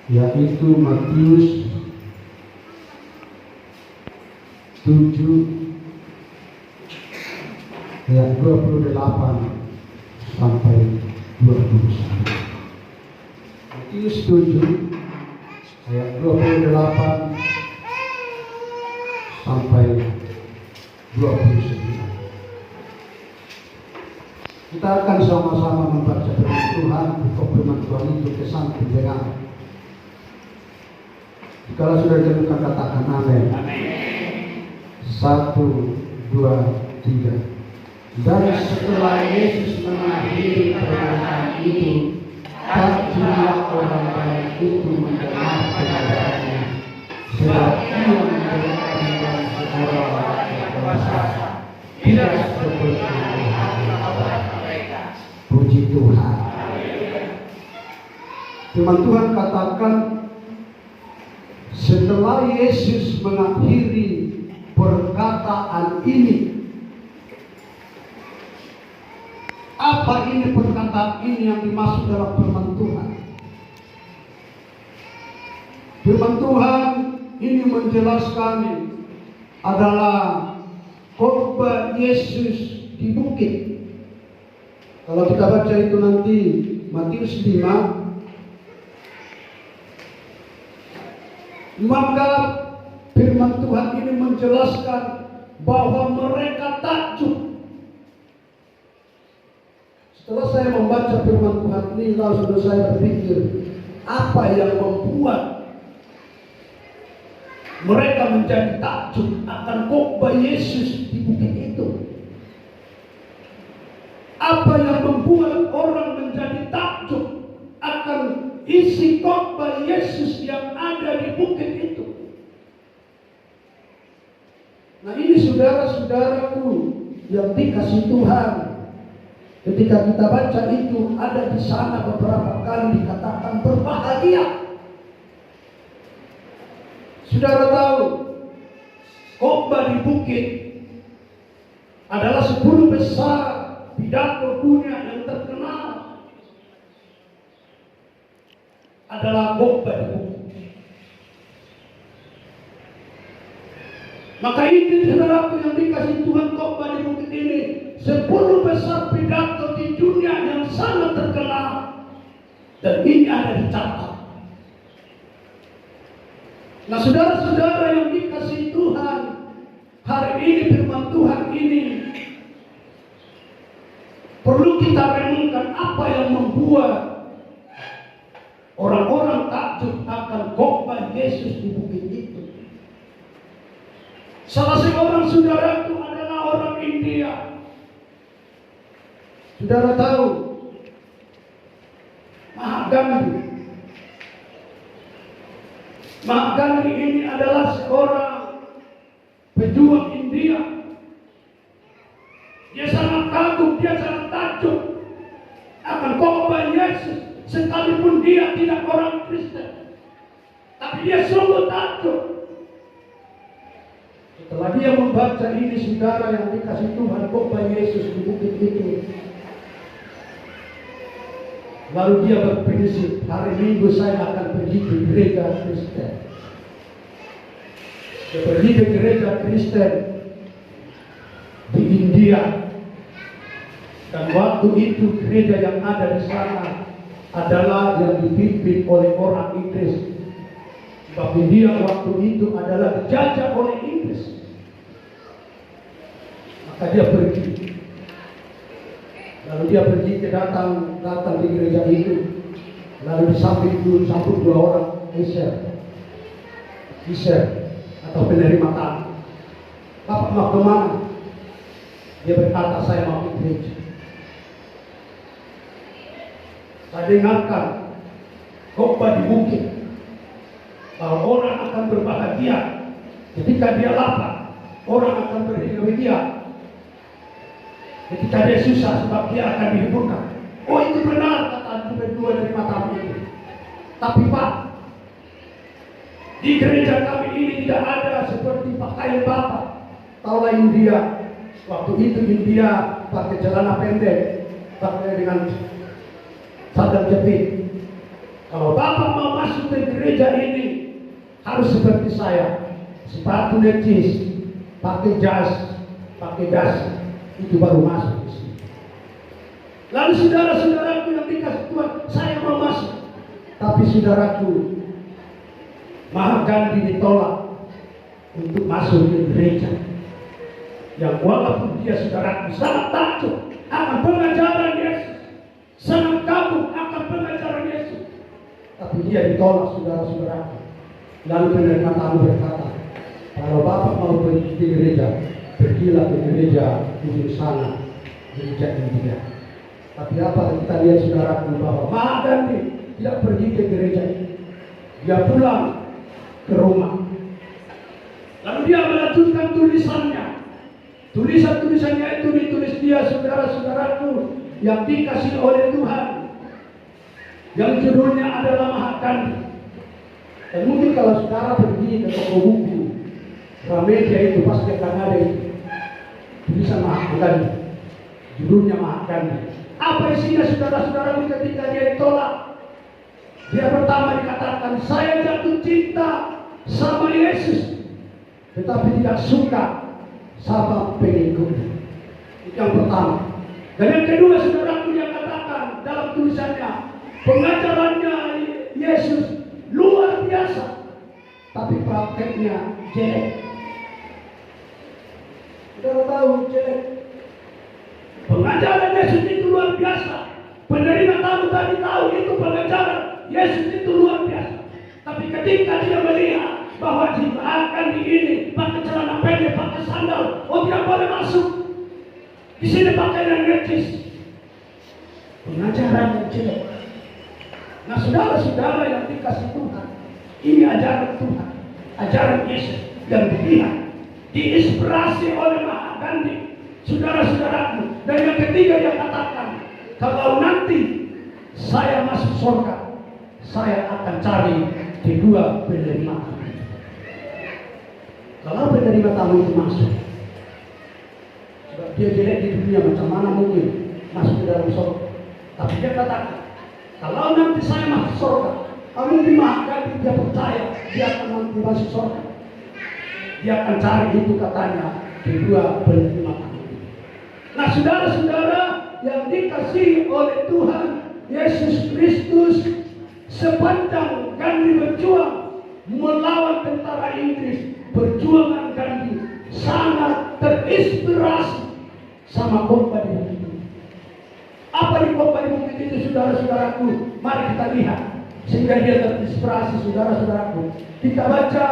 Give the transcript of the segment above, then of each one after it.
yaitu Matius 7 ayat 28 sampai 29. Matius 7 ayat 28 sampai 29. Kita akan sama-sama membaca firman Tuhan. Buku firman Tuhan itu kesan pendengar. Kalau sudah ditemukan katakan amin. Satu, dua, tiga. Dan setelah Yesus mengakhiri perkataan itu, jumlah orang banyak itu mendengar kebenarannya, sebab ia mendengarkan seorang yang berdosa, tidak seperti mereka. Puji Tuhan. Firman Tuhan katakan, setelah Yesus mengakhiri perkataan ini. Apa ini perkataan ini yang dimaksud dalam firman Tuhan? Firman Tuhan ini menjelaskan adalah khotbah Yesus di bukit. Kalau kita baca itu nanti Matius 5, maka firman Tuhan ini menjelaskan bahwa mereka takjub. Setelah saya membaca firman Tuhan ini, lalu sudah saya berpikir, apa yang membuat mereka menjadi takjub akan khotbah Yesus di bukit itu? Apa yang membuat orang menjadi takjub akan isi khotbah Yesus yang ada di bukit itu? Nah, ini saudara-saudaraku yang dikasih Tuhan. Ketika kita baca itu, ada di sana beberapa kali dikatakan berbahagia. Saudara tahu, khotbah di bukit adalah 10 besar pidato dunia yang terkenal. Adalah khotbah di bukit. Maka ini saudaraku yang dikasih Tuhan, khotbah di bukit ini 10 besar pidato di dunia yang sangat terkenal. Dan ini ada dicatat. Nah, saudara-saudara yang dikasih Tuhan, hari ini firman Tuhan ini perlu kita renungkan apa yang membuat orang-orang takjub akan khotbah Yesus di bukit itu. Salah seorang saudara itu adalah orang India. Saudara tahu, Mahatma Gandhi. Mahatma Gandhi ini adalah seorang pejuang India. Dia sangat kagum, dia sangat takjub akan khotbah Yesus, sekalipun dia tidak orang Kristen. Tapi dia sungguh takjub. Setelah dia membaca ini, saudara yang dikasih Tuhan, khotbah Yesus di bukit itu, lalu dia berprinsip, hari Minggu saya akan pergi ke gereja Kristen. Dia pergi ke gereja Kristen di India. Dan waktu itu gereja yang ada di sana adalah yang dipimpin oleh orang Inggris. Sebab India waktu itu adalah dijajah oleh Inggris. Maka dia pergi. Lalu dia pergi ke datang di gereja itu. Lalu disambut 2 orang Isher atau penerima tamu. Bapak mau kemana? Dia berkata, saya mau ke gereja. Saya dengarkan khotbah di bukit bahwa orang akan berbahagia ketika dia lapar. Orang akan berbahagia ketika dia susah, sebab dia akan dihiburkan. Oh, itu benar, kata kedua dari matamu itu. Tapi Pak, di gereja kami ini tidak ada seperti pakaian Bapak. Taulah India, waktu itu India pakai celana pendek, pakai dengan sandal jepit. Kalau Bapak mau masuk ke gereja ini, harus seperti saya. Sepatu necis, pakai jas, pakai dasi, itu baru masuk di sini. Lalu saudara-saudaraku yang dikasih Tuhan, saya mau masuk. Tapi saudaraku, Mahatma Gandhi ditolak untuk masuk ke gereja. Yang walaupun dia saudaraku sangat takut akan pengajaran Yesus, sangat kagum akan pengajaran Yesus, tapi dia ditolak saudara-saudaraku. Lalu penerima tamu berkata, kalau Bapak mau pergi ke gereja, pergilah ke gereja ujung sana, gereja India. Tapi apa kita lihat saudaraku, bahwa Mahatma Gandhi tidak pergi ke gereja ini. Dia pulang ke rumah. Lalu dia melanjutkan tulisannya. Tulisan-tulisannya itu ditulis dia, saudara-saudaraku, yang dikasih oleh Tuhan, yang judulnya adalah Mahatma Gandhi. Dan mungkin kalau saudara pergi ke toko buku Gramedia itu pasti akan ada itu tulisan Mahatma Gandhi, judulnya Mahatma Gandhi. Apa isinya saudara-saudaraku ketika dia ditolak? Dia pertama dikatakan, saya jatuh cinta sama Yesus, tetapi tidak suka sama pengikutnya. Itu yang pertama. Dan yang kedua, saudaraku, yang katakan dalam tulisannya, pengajarannya Yesus luar biasa, tapi prakteknya jelek. Saudara tahu jelek. Pengajaran Yesus itu luar biasa. Penerima tamu tadi tahu itu pengajaran Yesus itu luar biasa. Tapi ketika dia melihat bahwa akan di ini pakai celana pendek, pakai sandal, oh tidak boleh masuk. Di sini pakai yang necis. Pengajaran yang jelek. Nah, saudara-saudara yang dikasih Tuhan, ini ajaran Tuhan, ajaran Yesus yang dilihat, diinspirasi oleh Mahatma Gandhi, saudara-saudaraku. Dan yang ketiga dia katakan, kalau nanti saya masuk surga, saya akan cari kedua penerima. Kalau penerima tamu itu masuk, sebab dia jelek di dunia, macam mana mungkin masuk ke dalam surga? Tapi dia katakan, kalau nanti saya masuk surga, kamu dimakan, dia percaya dia akan nanti masuk surga. Dia akan cari itu katanya kedua penerima tamu. Nah, saudara-saudara yang dikasihi oleh Tuhan Yesus Kristus, sepanjang Gandhi berjuang melawan tentara Inggris, perjuangan Gandhi sangat terinspirasi sama khotbah di bukit itu. Apa di khotbah di bukit itu, saudara-saudaraku? Mari kita lihat sehingga dia terinspirasi, saudara-saudaraku. Kita baca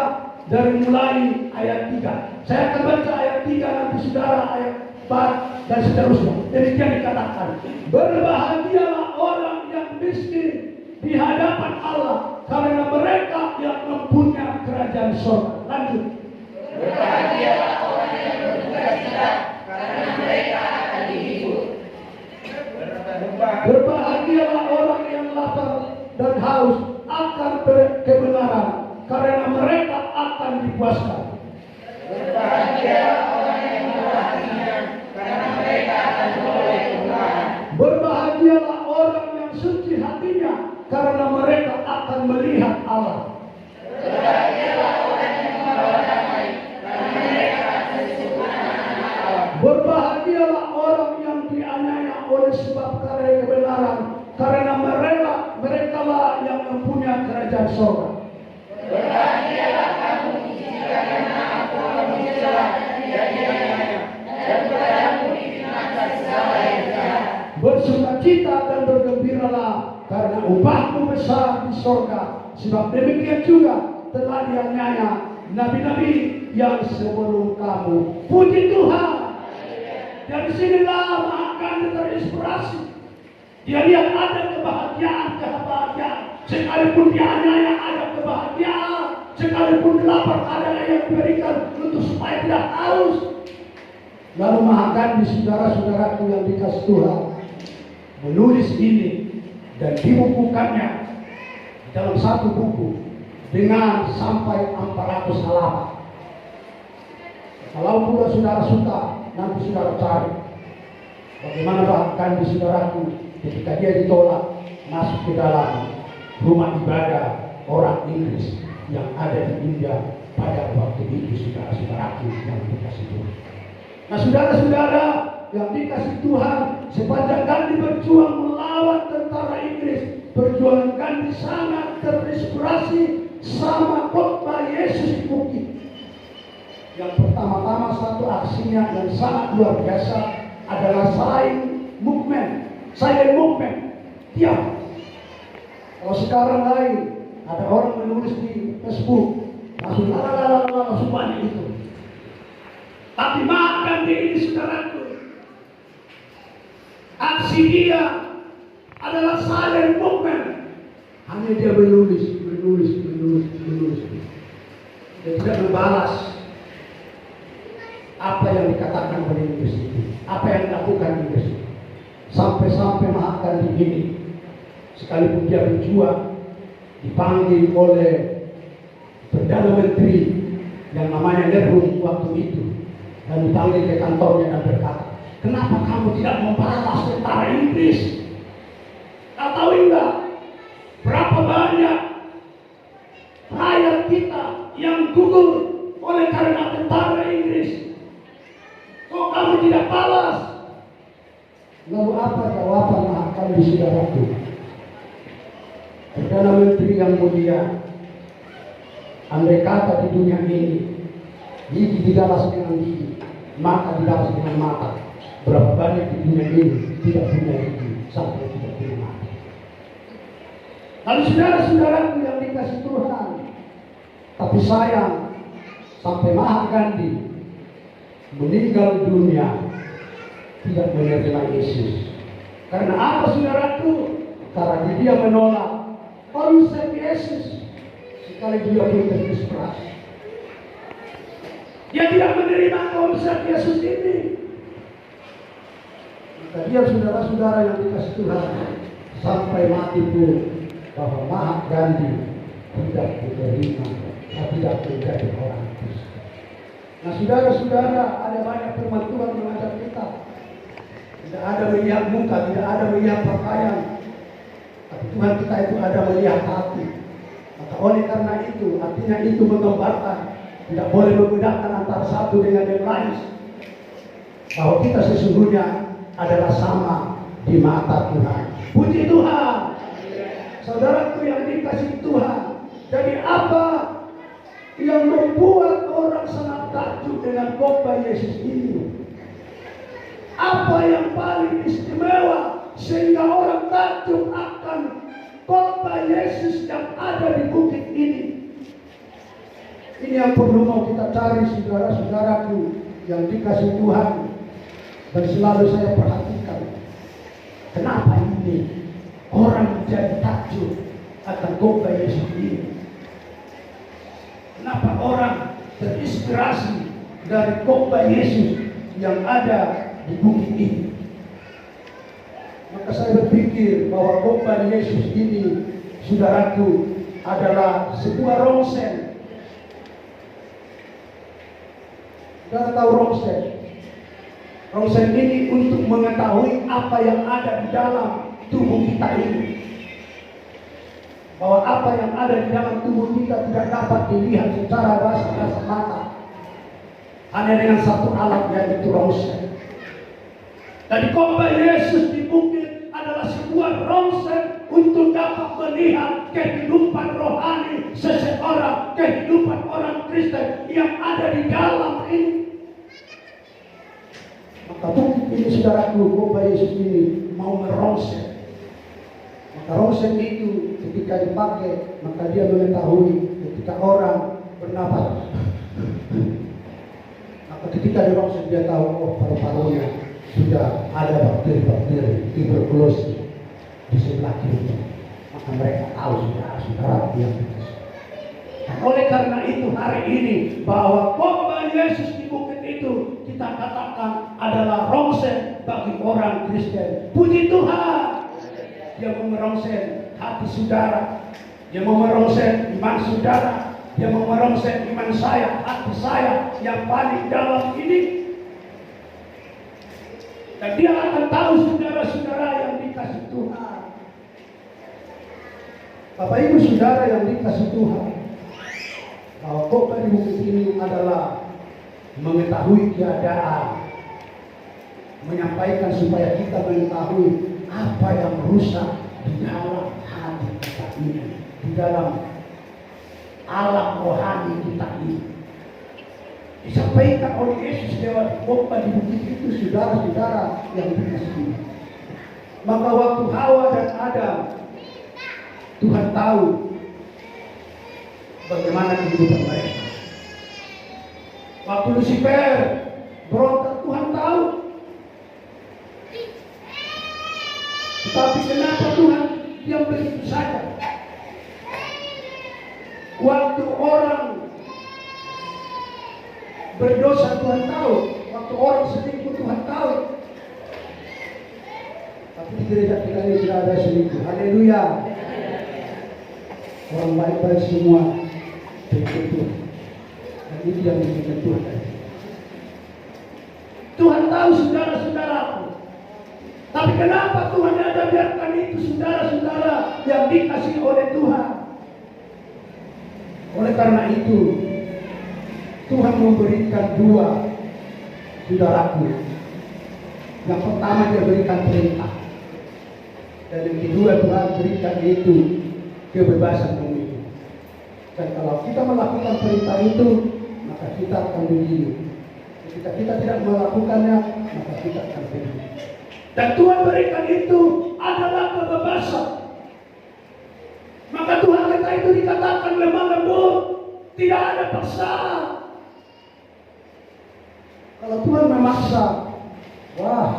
dari mulai ayat 3. Saya akan baca ayat 3, nanti saudara ayat 4 dan seterusnya. Demikian dikatakan, berbahagialah orang yang miskin di hadapan Allah, karena mereka yang mempunyai kerajaan surga. Lanjut. Berbahagialah orang yang berduka cita, karena mereka akan dihibur. Berbahagialah orang yang lapar dan haus akan kebenaran, karena mereka akan dipuaskan. Berbahagialah orang yang murah hatinya, karena mereka akan beroleh kemuliaan. Berbahagialah orang yang suci hatinya, karena mereka akan melihat Allah. Berbahagialah orang yang membawa damai, karena mereka akan disebut anak-anak Allah. Berbahagialah orang yang dianiaya oleh sebab karya kebenaran, karena mereka lah yang mempunyai kerajaan surga. Berbahagialah kamu jika karena aku kamu celah dan dianiaya, dan padamu difitnahkan segala yang jahat. Bersukacita dan bergembiralah, karena upahmu besar di surga. Sebab demikian juga telah dianiaya nabi-nabi yang sebelum kamu. Puji Tuhan. Dari sinilah Mahatma Gandhi terinspirasi. Dia lihat ada kebahagiaan. Sekalipun dianiaya ada kebahagiaan. Sekalipun lapar ada yang diberikan untuk supaya tidak haus. Lalu Mahatma Gandhi, saudara-saudaraku yang dikasih Tuhan, menulis ini dan dibukukannya dalam satu buku dengan sampai 400 halaman. Kalau pula saudara suka, nanti saudara cari bagaimana Mahatma Gandhi, saudaraku, ketika dia ditolak masuk ke dalam rumah ibadah orang Inggris yang ada di India pada waktu itu, saudara-saudaraku yang dikasih Tuhan. Nah, saudara-saudara yang dikasih Tuhan, sepanjang Gandhi berjuang melawan tentara Inggris, perjuangan Gandhi sangat terinspirasi sama khotbah Yesus di bukit. Yang pertama-tama satu aksinya yang sangat luar biasa adalah silent movement. Diam. Kalau sekarang lain, ada orang menulis di Facebook, langsung banyak itu. Tapi makan di ini, saudaraku, aksi dia adalah silent movement. Hanya dia menulis. Dia tidak membalas apa yang dikatakan oleh Inggris itu, apa yang dilakukan Inggris itu. Sampai-sampai Mahatma Gandhi ini, sekalipun dia berjuang, dipanggil oleh Perdana Menteri yang namanya Nehru waktu itu, dan dipanggil ke kantornya dan berkata, kenapa kamu tidak membalas tentara Inggris? Tahu enggak berapa banyak rakyat kita yang gugur oleh karena tentara Inggris? Kok kamu tidak balas? Lalu apa jawaban Mahatma Gandhi, saudaraku? Perdana Menteri yang mulia, andai kata di dunia ini gigi dibalas dengan gigi, mata dibalas dengan mata, berapa banyak di dunia ini tidak punya gigi sampai tidak punya mata. Lalu saudara-saudaraku yang dikasih Tuhan, tapi sayang sampai Mahatma Gandhi meninggal dunia tidak menerima Yesus. Karena apa, saudaraku? Karena dia menolak konsep Yesus. Sekali dia pun terinspirasi, dia tidak menerima konsep Yesus ini. Maka dia, saudara-saudara yang dikasih Tuhan, sampai mati pun bahwa Mahatma Gandhi tidak menerima, tidak menjadi orang Kristen. Nah, saudara-saudara, ada banyak firman Tuhan mengajar kita. Tidak ada melihat muka, tidak ada melihat pakaian, tapi Tuhan kita itu ada melihat hati. Maka oleh karena itu, artinya itu menggambarkan tidak boleh membedakan antara satu dengan yang lain, bahwa kita sesungguhnya adalah sama di mata Tuhan. Puji Tuhan, saudaraku yang dikasih Tuhan. Jadi apa yang membuat orang sangat takjub dengan khotbah Yesus ini? Apa yang paling istimewa sehingga orang takjub akan khotbah Yesus yang ada di bukit ini? Ini yang perlu mau kita cari, saudara-saudaraku yang dikasih Tuhan. Dan selalu saya perhatikan, kenapa ini orang menjadi takjub akan khotbah Yesus ini? Kenapa orang terinspirasi dari khotbah Yesus yang ada di bukit ini? Maka saya berpikir bahwa khotbah Yesus ini, saudaraku, adalah sebuah rongsen. Saudara tahu rongsen? Rongsen ini untuk mengetahui apa yang ada di dalam tubuh kita ini. Bahwa apa yang ada di dalam tubuh kita tidak dapat dilihat secara kasat mata, hanya dengan satu alat, yaitu rongsen. Jadi khotbah Yesus di bukit adalah sebuah rongsen untuk dapat melihat kehidupan rohani seseorang, kehidupan orang Kristen yang ada di dalam ini. Maka bukit ini, saudaraku, khotbah Yesus ini mau merongsen. Maka rongsen itu ketika dipakai, maka dia mengetahui ketika orang bernafas, maka ketika dirongsen dia tahu, oh, paru-parunya sudah ada bakteri-bakteri tuberkulosis di sebelah kiri. Maka mereka tahu, saudara yang dikasih. Dan oleh karena itu hari ini bahwa khotbah Yesus di bukit itu kita katakan adalah rongsen bagi orang Kristen. Puji Tuhan. Dia mau merongsen hati saudara, dia mau merongsen iman saudara, dia mau merongsen iman saya, hati saya yang paling dalam ini. Dan dia akan tahu, saudara-saudara yang dikasih Tuhan, Bapak Ibu Saudara yang dikasih Tuhan, bahwa khotbah di bukit ini adalah mengetahui keadaan, menyampaikan supaya kita mengetahui apa yang rusak di dalam hati kita ini, di dalam alam rohani kita ini. Disampaikan oleh Yesus lewat khotbah di bukit itu, saudara-saudara yang dikasihi. Maka waktu Hawa dan Adam, Tuhan tahu bagaimana kehidupan mereka. Waktu Lucifer berontak, Tuhan tahu. Tetapi kenapa Tuhan diam begitu saja? Waktu orang berdosa Tuhan tahu, waktu orang selingkuh Tuhan tahu. Tapi di gereja kita ini tidak ada selingkuh. Haleluya. Orang baik-baik semua berikut Tuhan. Dan itu yang diinginkan Tuhan. Tuhan tahu saudara-saudaraku. Tapi kenapa Tuhan ada biarkan itu saudara-saudara yang dikasihi oleh Tuhan? Oleh karena itu, Tuhan memberikan dua saudaraku. Yang pertama dia berikan perintah. Dan yang kedua Tuhan berikan itu kebebasan memilih. Dan kalau kita melakukan perintah itu, maka kita akan begini. Ketika kita tidak melakukannya, maka kita akan begini. Dan Tuhan berikan itu adalah kebebasan. Maka Tuhan kita itu dikatakan lemah lembut, tidak ada paksaan. Kalau Tuhan memaksa, wah,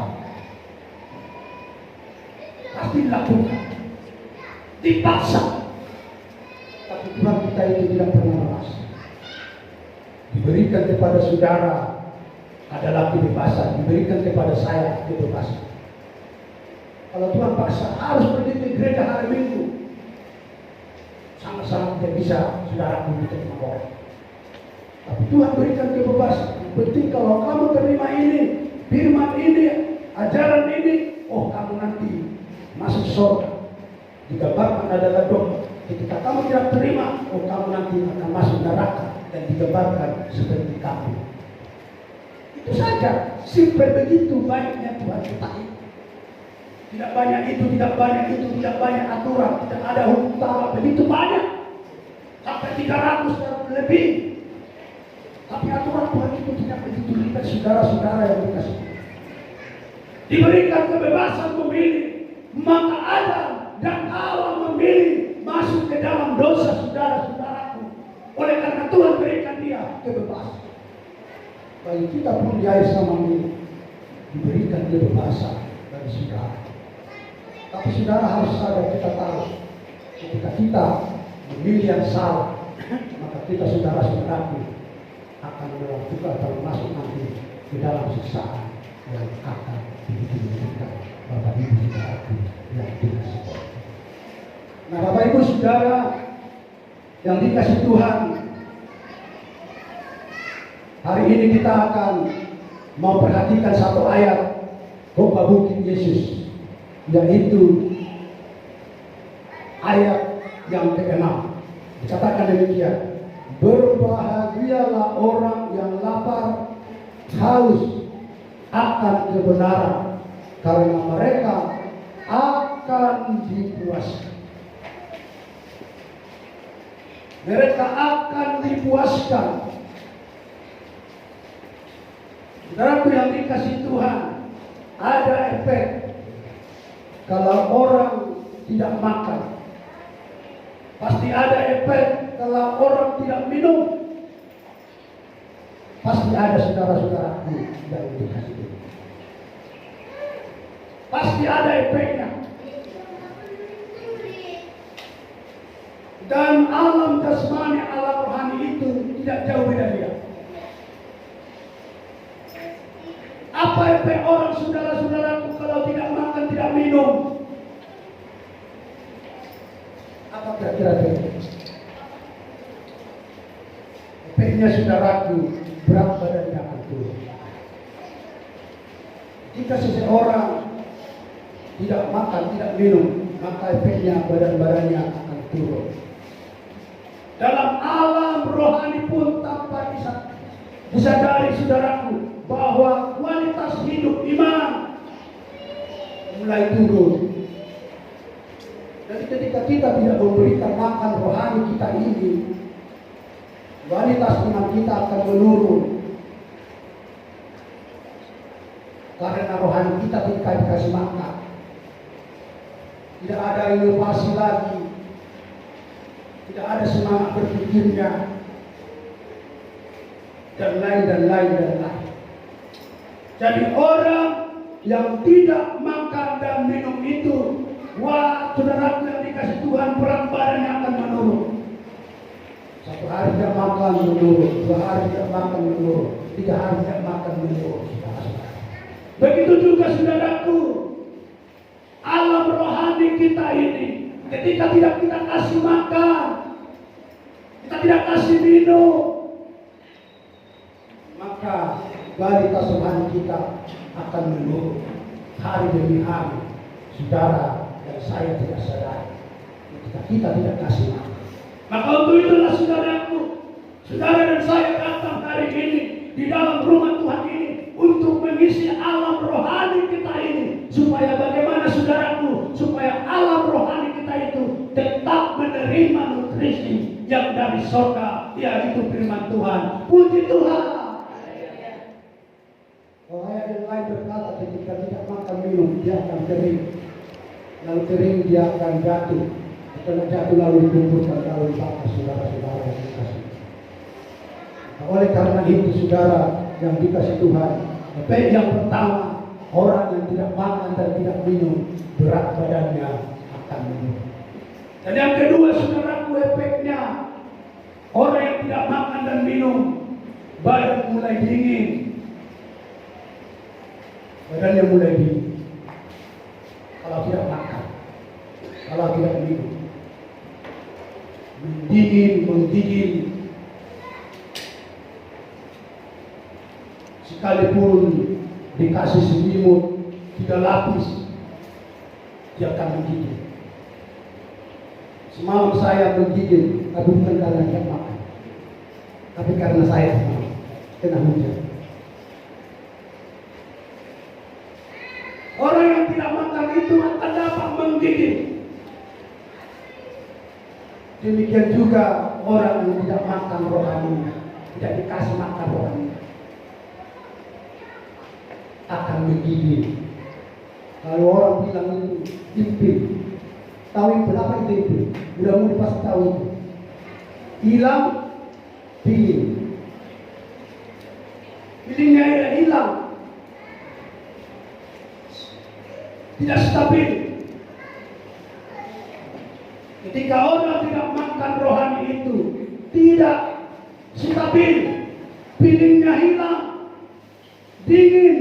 pasti dilakukan, dipaksa. Tapi Tuhan kita itu tidak pernah memaksa. Diberikan kepada saudara adalah kebebasan, diberikan kepada saya kebebasan. Kalau Tuhan paksa harus pergi ke gereja hari Minggu, sangat-sangat tidak bisa saudara diterima orang. Tapi Tuhan berikan kebebasan. Penting kalau kamu terima ini, firman ini, ajaran ini, oh kamu nanti masuk surga. Digambarkan adalah doa. Ketika kamu tidak terima, oh kamu nanti akan masuk neraka dan digambarkan seperti kamu. Itu saja, simpel begitu baiknya Tuhan kita ini. Tidak banyak itu, tidak banyak itu, tidak banyak aturan, tidak ada hukum Taurat begitu banyak, sampai 300 dan lebih. Tapi aturan Tuhan itu tidak begitu ribet, saudara-saudara yang dikasih. Diberikan kebebasan memilih, maka Adam dan Hawa memilih masuk ke dalam dosa saudara-saudaraku. Oleh karena Tuhan berikan dia kebebasan. Bagi kita pun dia sama ini diberikan kebebasan dari saudara. Tapi saudara harus sadar, kita tahu ketika kita memilih yang salah, maka kita saudara-saudaraku akan melakukan atau masuk nanti ke dalam siksaan yang akan diberikan Bapak Ibu saudaraku yang dikasih Tuhan. Nah, Bapak Ibu saudara yang dikasih Tuhan, hari ini kita akan memperhatikan satu ayat khotbah bukit Yesus, yaitu ayat yang ke-6. Dikatakan demikian, berbahagialah orang yang lapar, haus akan kebenaran, karena mereka akan dipuaskan. Mereka akan dipuaskan. Saudaraku yang dikasih Tuhan, ada efek kalau orang tidak makan. Pasti ada efek kalau orang tidak minum. Pasti ada saudara-saudaraku yang dikasih Tuhan. Pasti ada efeknya. Dan alam jasmani, alam rohani itu tidak jauh beda dia. Apa efek orang saudara-saudaraku kalau tidak makan, tidak minum? Apa kira-kira efeknya? Efeknya saudaraku, berat badannya akan turun. Jika seseorang tidak makan, tidak minum, maka efeknya badan-badannya akan turun. Dalam alam rohani pun tanpa disadari saudaraku bahwa kualitas hidup iman mulai turun. Jadi ketika kita tidak memberikan makan rohani kita ini, kualitas iman kita akan menurun. Karena rohani kita tidak dikasih makan. Tidak ada inovasi lagi. Tidak ada semangat berpikirnya. Dan lain. Jadi orang yang tidak makan dan minum itu, wah saudaraku yang dikasih Tuhan, berat badannya akan menurun. Satu hari tidak makan menurun, 2 hari tidak makan menurun, 3 hari tidak makan menurun. Begitu juga saudaraku, alam rohani kita ini, ketika tidak kita kasih makan, kita tidak kasih minum, maka kualitas rohani kita akan menurun hari demi hari. Saudara dan saya tidak sadar ketika kita tidak kasih makan. Maka untuk itulah saudaraku, saudara dan saya datang hari ini di dalam rumah Tuhan ini untuk mengisi alam rohani kita ini, supaya bagaimana saudaraku, supaya alam rohani kita itu tetap menerima nutrisi yang dari surga, yaitu firman Tuhan. Puji Tuhan. Kalau ayat yang lain berkata, ketika tidak makan minum dia akan kering, lalu kering dia akan jatuh, setelah jatuh lalu dikumpulkan, lalu dibakar. Saudara-saudara yang dikasih. Oleh karena itu saudara yang dikasih Tuhan, efek yang pertama, orang yang tidak makan dan tidak minum, berat badannya akan menurun. Dan yang kedua saudaraku, efeknya, orang yang tidak makan dan minum, badan mulai dingin. Badannya mulai dingin. Kalau tidak makan, kalau tidak minum, menggigil. Sekalipun dikasih selimut 3 lapis, dia akan menggigil. Semalam saya menggigil, tapi bukan karena dia makan, tapi karena saya kena hujan. Orang yang tidak makan itu akan dapat menggigil. Demikian juga orang yang tidak makan rohaninya, tidak dikasih makan rohaninya, akan menggigil. Kalau orang bilang itu impil, tahu impil apa itu impil? Mudah-mudahan pasti tahu itu. Hilang, dingin. Feelingnya hilang, tidak stabil. Ketika orang tidak makan rohani itu, tidak stabil, feelingnya hilang, dingin.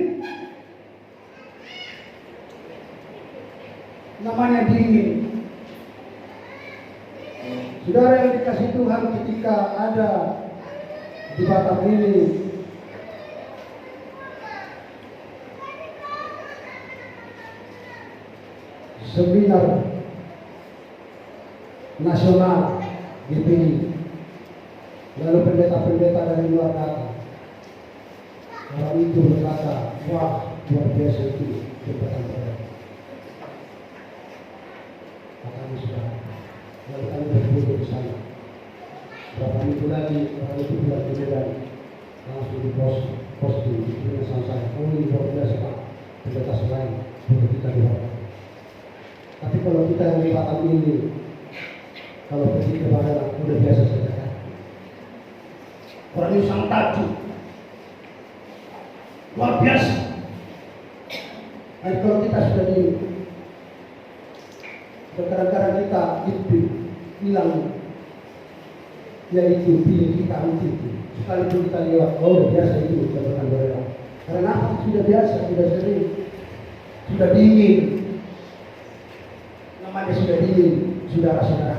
Namanya dingin. Saudara yang dikasih Tuhan, ketika ada di Batam ini seminar nasional GPI, lalu pendeta-pendeta dari luar datang. Orang itu berkata, wah luar biasa itu jembatan Batam. Kami sudah, lalu kami berkumpul di sana. Berapa minggu lagi orang itu pulang ke Medan, langsung di posting dengan saya. Oh ini luar biasa Pak, pendeta selain untuk kita lihat. Tapi kalau kita yang di Batam ini, kalau pergi ke Batam udah biasa saja kan. Orang ini sangat tajuk, luar biasa. Dan kalau kita sudah di kadang-kadang kita itu hilang, yaitu pilih kita untuk itu. Sekalipun kita lewat, oh udah biasa itu jabatan berada. Karena apa? Sudah biasa, sudah sering, sudah dingin. Namanya sudah dingin, saudara-saudara.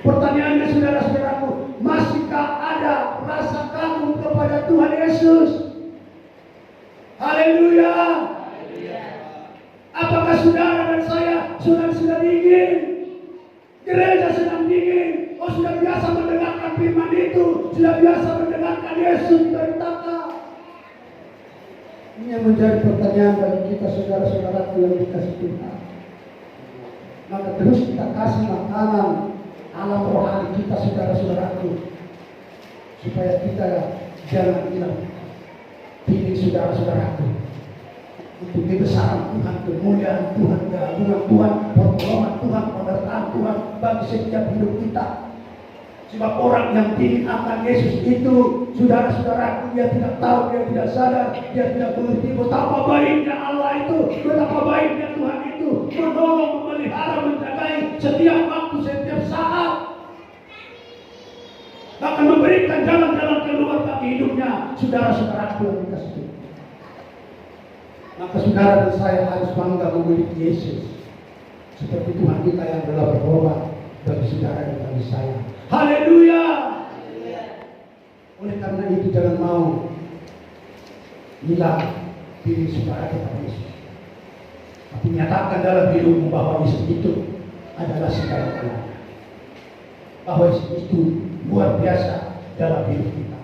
Pertanyaannya saudara-saudaraku, masihkah ada rasa kagum kepada Tuhan Yesus? Haleluya. Apakah saudara dan saya sudah dingin? Gereja sedang dingin. Oh, sudah biasa mendengarkan firman itu, sudah biasa mendengarkan Yesus diberitakan. Ini yang menjadi pertanyaan bagi kita saudara-saudaraku yang dikasih Tuhan. Maka terus kita kasih makanan alam rohani kita saudara-saudaraku, supaya kita jangan hilang pilih saudara-saudaraku untuk kebesaran Tuhan, kemuliaan Tuhan, keagungan Tuhan, pertolongan Tuhan, penyertaan Tuhan bagi setiap hidup kita. Sebab orang yang tinggi akan Yesus itu, saudara-saudaraku, dia tidak tahu, dia tidak sadar, dia tidak mengerti betapa baiknya Allah itu, betapa baiknya Tuhan itu menolong, memelihara, menjagai setiap waktu, setiap saat, bahkan memberikan jalan-jalan keluar bagi hidupnya. Saudara-saudaraku yang dikasih Tuhan, maka saudara dan saya harus bangga memiliki Yesus seperti Tuhan kita yang telah berkorban bagi saudara dan bagi saya. Haleluya. Oleh karena itu jangan mau hilang diri saudara kepada Yesus, tapi nyatakan dalam hidupmu bahwa Yesus itu adalah segala-galanya, bahwa Yesus itu luar biasa dalam hidup kita.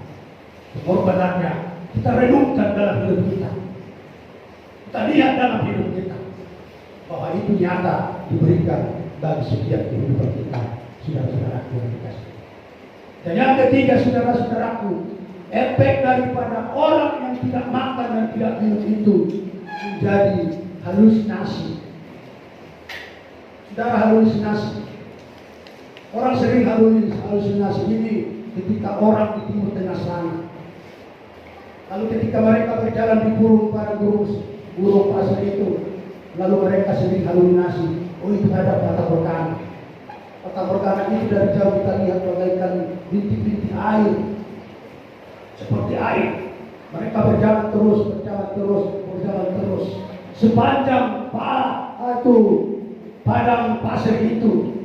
Pengorbanannya kita renungkan dalam hidup kita, kita lihat dalam hidup kita bahwa itu nyata diberikan bagi setiap kehidupan kita, saudara-saudaraku yang dikasih. Dan yang ketiga, saudara-saudaraku, efek daripada orang yang tidak makan dan tidak minum itu menjadi halusinasi. Saudara, halusinasi. Orang sering halusinasi ini ketika orang di Timur Tengah sana. Lalu ketika mereka berjalan di burung pasir itu, lalu mereka sering halusinasi. Oh, itu ada patah berkana. Patah berkana itu dari jauh kita lihat bagaikan bintik-bintik air, seperti air. Mereka berjalan terus sepanjang padang pasir itu.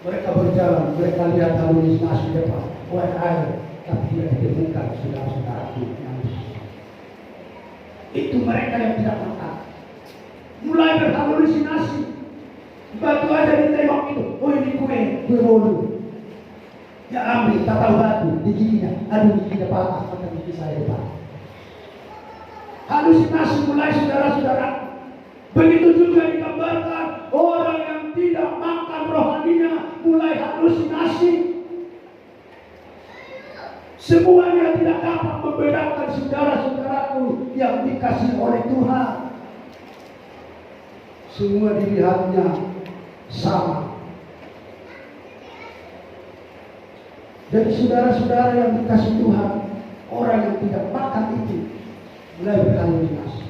Mereka berjalan, mereka lihat halusinasi depan, wah air, tapi tidak ditemukan saudara-saudaraku. Itu mereka yang tidak makan, mulai berhalusinasi. Batu aja ditembak itu, oh ini kue bolu. Ya ambil, tak tahu batu, giginya, aduh giginya patah, maka gigi saya patah. Halusinasi mulai saudara-saudara. Begitu juga digambarkan orang yang tidak makan rohaninya mulai halusinasi. Semuanya tidak dapat membedakan saudara-saudaraku yang dikasih oleh Tuhan. Semua dilihatnya sama. Jadi saudara-saudara yang dikasih Tuhan, orang yang tidak makan itu mulai berhalusinasi.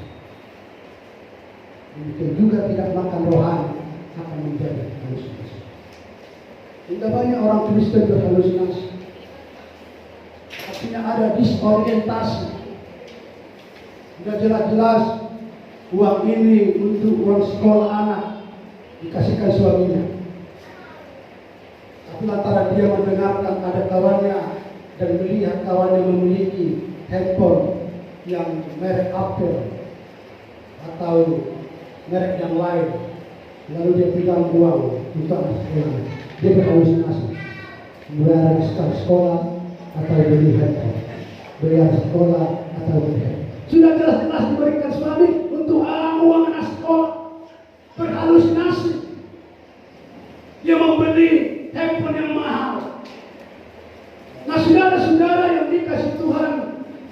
Demikian juga tidak makan rohani akan menjadi halusinasi. Tidak banyak orang Kristen berhalusinasi, artinya ada disorientasi. Sudah jelas-jelas uang ini untuk uang sekolah anak dikasihkan suaminya, tapi lantaran dia mendengarkan ada kawannya dan melihat kawannya memiliki handphone yang merek Apple atau merek yang lain, lalu dia pegang uang untuk anak sekolah, dia berhalusinasi, bayar sekolah atau beli handphone, bayar sekolah atau beli handphone. Sudah jelas-jelas diberikan suami untuk uang anak sekolah, berhalusinasi. Dia mau beli handphone yang mahal. Nah, saudara-saudara yang dikasih Tuhan,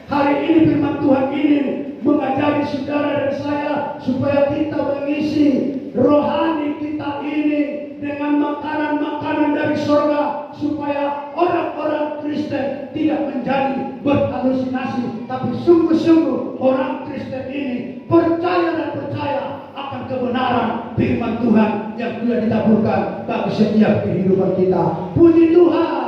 hari ini firman Tuhan ini mengajari saudara dan saya supaya kita mengisi rohani kita ini dengan makanan-makanan dari surga, supaya orang-orang Kristen tidak menjadi berhalusinasi, tapi sungguh-sungguh orang Kristen ini percaya dan percaya akan kebenaran firman Tuhan yang sudah ditaburkan bagi setiap kehidupan kita. Puji Tuhan.